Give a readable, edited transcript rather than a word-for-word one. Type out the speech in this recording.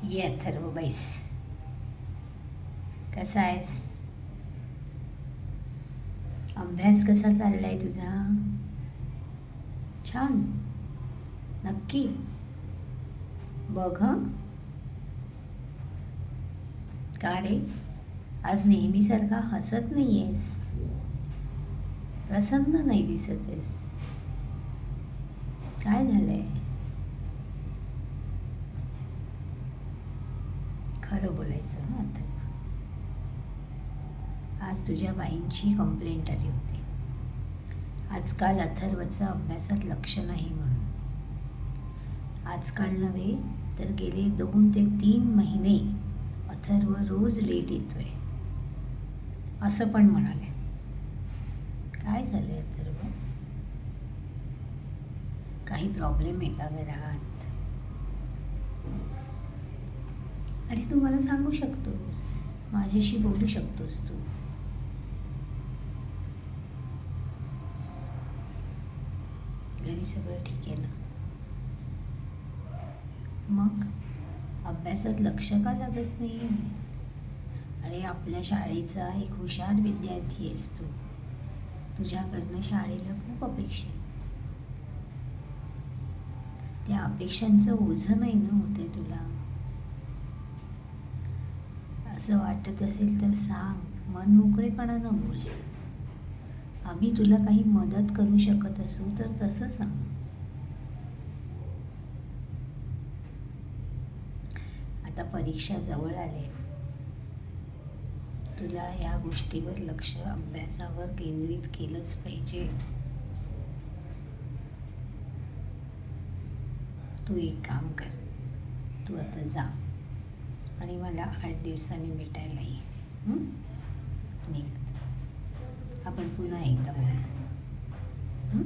ये अथर्व बैस. कसा आहेस? अभ्यास कसा चाललाय तुझा? छान. नक्की बघ हं. का रे, आज नेहमीसारखा हसत नाहीयेस, प्रसन्न नाही दिसत आहेस. काय झालंय? खरं बोलायचं हं अथर्व. आज तुझ्या बाईंची कंप्लेंट आली होती. आजकाल अथर्वचं अभ्यासात लक्ष नाही म्हणून. आजकाल नव्हे तर गेले 2 ते 3 महिने अथर्व रोज लेट येतोय असं पण म्हणाले. काय झालंय अथर्व? काही प्रॉब्लेम आहे का घरात? अरे तू मला सांगू शकतोस, माझ्याशी बोलू शकतोस तू. घरी सगळं ठीक आहे ना? मग अभ्यासात लक्ष का लागत नाही? अरे आपल्या शाळेचा एक हुशार विद्यार्थी आहेस तू. तुझ्याकडनं शाळेला खूप अपेक्षा आहे. त्या अपेक्षांचं ओझं नाही ना होते तुला? असं वाटत असेल तर सांग, मन मोकळेपणानं बोल. आम्ही तुला काही मदत करू शकत असू तर तसं सांग. आता परीक्षा जवळ आले, तुला ह्या गोष्टीवर लक्ष, अभ्यासावर केंद्रित केलंच पाहिजे. तू एक काम कर, तू आता जा आणि मला 8 दिवसांनी भेटायला ये. निघ. आपण पुन्हा एकदा बोलू.